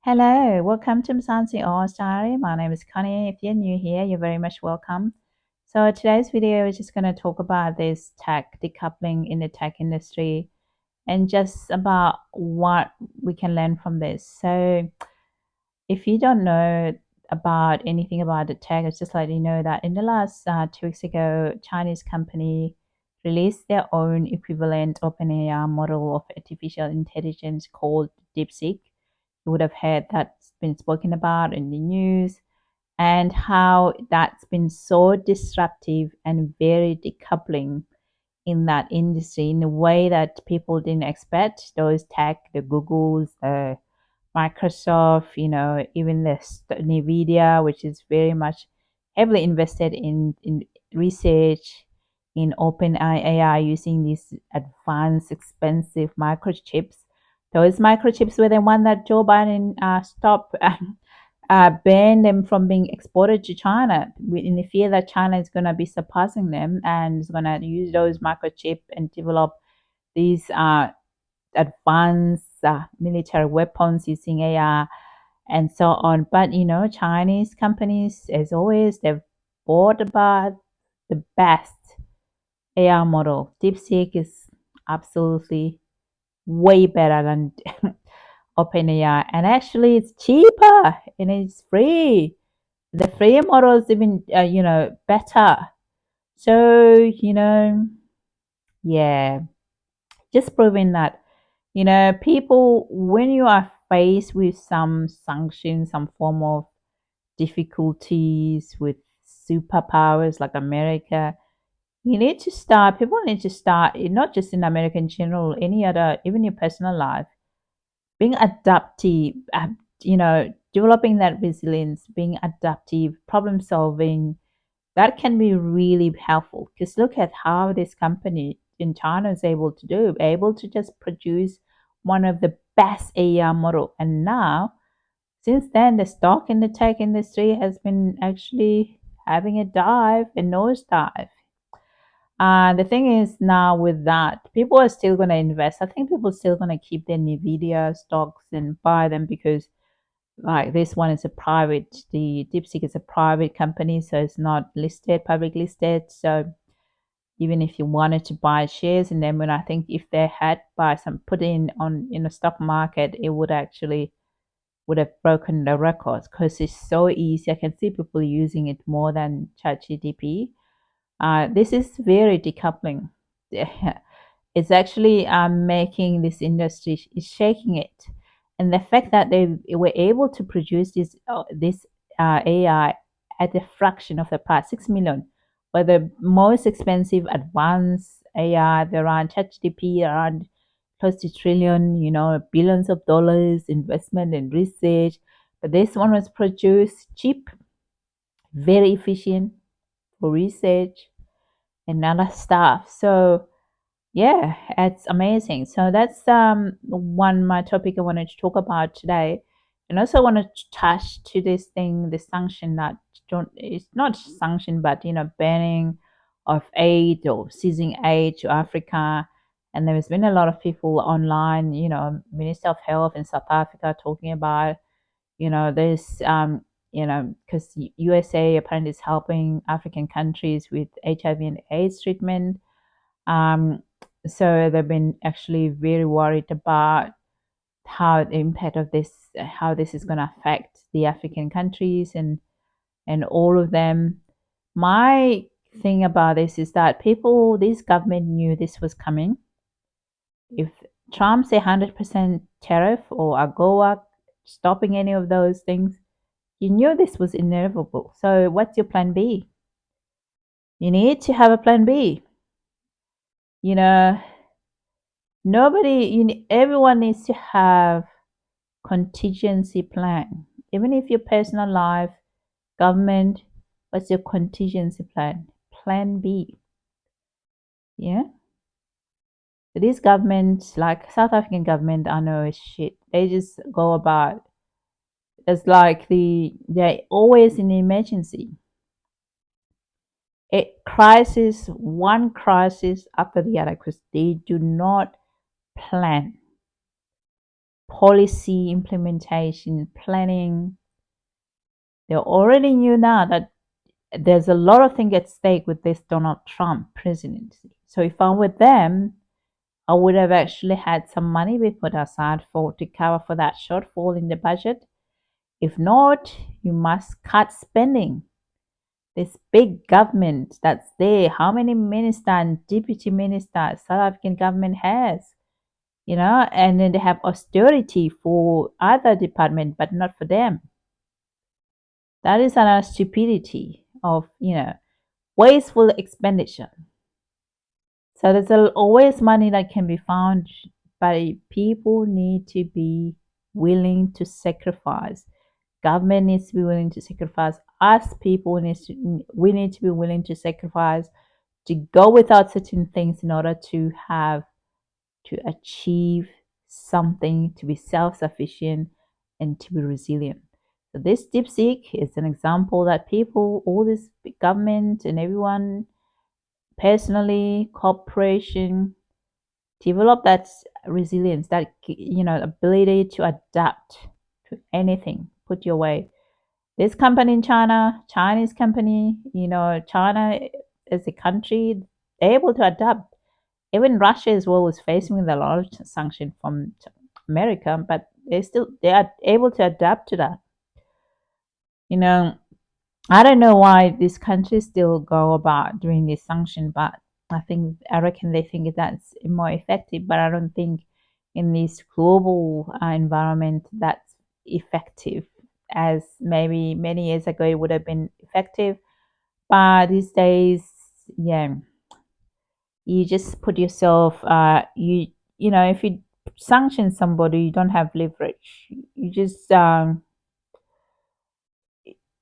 Hello, welcome to Msansi All Diary. My name is Connie. If you're new here, you're very much welcome. So today's video is just going to talk about this tech decoupling in the tech industry and just about what we can learn from this. So if you don't know about anything about the tech, it's just let you know that in the last 2 weeks ago, Chinese company released their own equivalent OpenAI model of artificial intelligence called DeepSeek. You would have heard that's been spoken about in the news and how that's been so disruptive and very decoupling in that industry in a way that people didn't expect. Those tech, the Googles, the Microsoft, even the Nvidia, which is very much heavily invested in research in open AI using these advanced, expensive microchips. Those microchips were the one that Joe Biden stopped, banned them from being exported to China in the fear that China is going to be surpassing them and is going to use those microchip and develop these advanced military weapons using AI and so on. But Chinese companies, as always, they've bought about the best AI model. DeepSeek is absolutely way better than OpenAI, and actually, it's cheaper and it's free. The free model is even, better. So yeah, just proving that people, when you are faced with some sanctions, some form of difficulties with superpowers like America, you need to start, people need to start, not just in America in general, any other, even your personal life, being adaptive, developing that resilience, being adaptive, problem solving, that can be really helpful. Because look at how this company in China is able to just produce one of the best AI model. And now, since then, the stock in the tech industry has been actually having a nosedive. The thing is now with that, people are still going to invest. I think people are still going to keep their Nvidia stocks and buy them because like this one is a private, the DeepSeek is a private company, so it's not listed, public listed. So even if you wanted to buy shares in them, and I think if they had buy some put in the stock market, it would have broken the records because it's so easy. I can see people using it more than ChatGPT. This is very decoupling. It's actually making this industry is shaking it, and the fact that they were able to produce this AI at a fraction of the price, 6 million, but the most expensive advanced AI, they're around ChatGPT, around close to trillion, billions of dollars investment in research. But this one was produced cheap, very efficient for research and other stuff. So yeah, it's amazing. So that's one my topic I wanted to talk about today. And also wanted to touch to this thing, the sanction that don't it's not sanction but banning of aid or seizing aid to Africa. And there's been a lot of people online, Minister of Health in South Africa talking about, this because USA apparently is helping African countries with HIV and AIDS treatment. um, so they've been actually very worried about how the impact of this, how this is going to affect the African countries and all of them. My thing about this is that this government knew this was coming. If Trump say 100% tariff or AGOA stopping any of those things, you knew this was inevitable. So what's your plan B? You need to have a plan B. You know, everyone needs to have contingency plan. Even if your personal life, government, what's your contingency plan? Plan B. Yeah. So this government, like South African government, I know is shit. They just go about. It's like they're always in emergency. One crisis after the other, because they do not plan. policy implementation, planning. They already knew now that there's a lot of things at stake with this Donald Trump presidency. So if I were them, I would have actually had some money we put aside for to cover for that shortfall in the budget. If not, you must cut spending. This big government that's there, how many ministers and deputy ministers South African government has, and then they have austerity for other department, but not for them. That is another stupidity of, wasteful expenditure. So there's always money that can be found, but people need to be willing to sacrifice. Government needs to be willing to sacrifice. Us people we need to be willing to sacrifice to go without certain things in order to achieve something, to be self-sufficient and to be resilient. So this DeepSeek is an example that people, all this government and everyone, personally, corporation, develop that resilience, that ability to adapt to anything put your way. This company in China, Chinese company, China as a country, able to adapt. Even Russia as well was facing with a lot of sanction from America, but they are able to adapt to that. You know, I don't know why these countries still go about doing this sanction, but I reckon they think that's more effective. But I don't think in this global environment that's effective as maybe many years ago it would have been effective. But these days, yeah, you just put yourself, if you sanction somebody, you don't have leverage. You just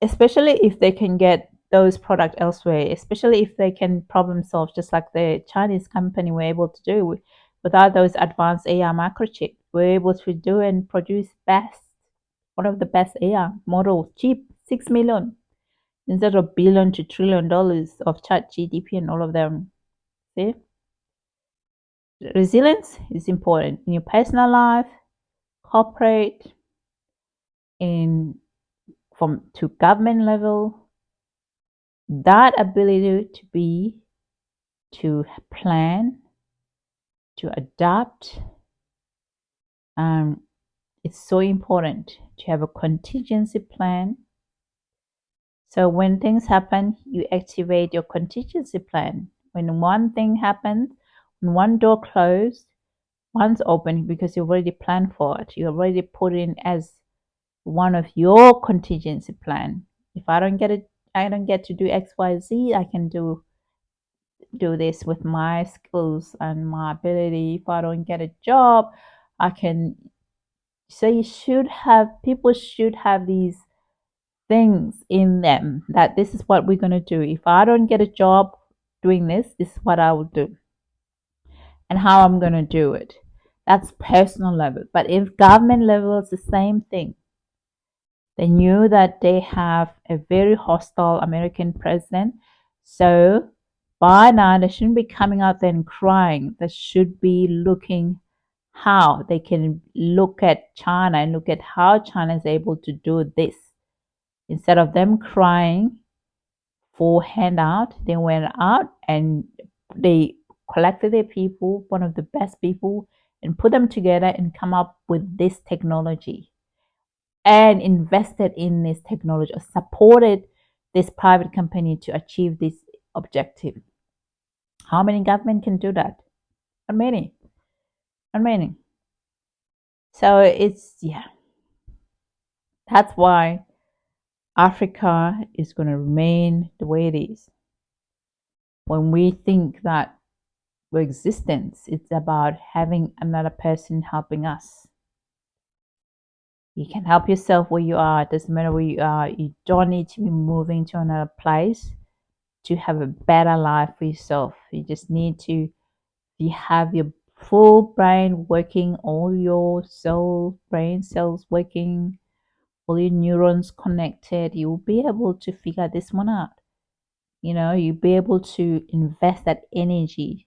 especially if they can get those products elsewhere, especially if they can problem solve just like the Chinese company were able to do without those advanced AI microchip. We're able to do and produce one of the best AI models, cheap, 6 million instead of billion to $1 trillion of chat GDP and all of them. See? Resilience is important in your personal life, corporate, in from to government level. That ability to plan, to adapt, it's so important to have a contingency plan. So when things happen, you activate your contingency plan. When one thing happens, when one door closed, one's open because you already planned for it. You already put in as one of your contingency plan. If I don't get it, I don't get to do X, Y, Z, I can do this with my skills and my ability. If I don't get a job, I can. So people should have these things in them that this is what we're going to do. If I don't get a job doing this is what I will do and how I'm going to do it. That's personal level. But if government level, it's the same thing. They knew that they have a very hostile American president. So by now, they shouldn't be coming out there and crying. They should be looking how they can look at China and look at how China is able to do this. Instead of them crying for handout, they went out and they collected their people, one of the best people, and put them together and come up with this technology and invested in this technology or supported this private company to achieve this objective. How many government can do that? Not many. Not many. So that's why Africa is going to remain the way it is. When we think that our existence, it's about having another person helping us. You can help yourself where you are. It doesn't matter where you are. You don't need to be moving to another place to have a better life for yourself. You just need to have your full brain working, all your brain cells working, all your neurons connected. You will be able to figure this one out. You'll be able to invest that energy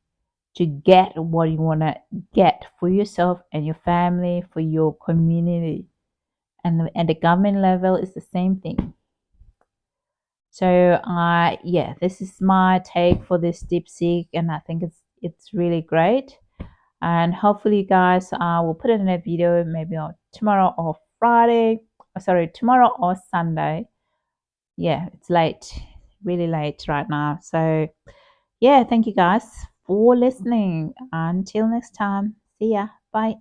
to get what you want to get for yourself and your family, for your community. And at the government level, it's the same thing. So, yeah, this is my take for this DeepSeek, and I think it's really great. And hopefully, you guys, will put it in a video maybe on tomorrow or Friday. Sorry, tomorrow or Sunday. Yeah, it's late, really late right now. So, yeah, thank you guys for listening. Until next time, see ya. Bye.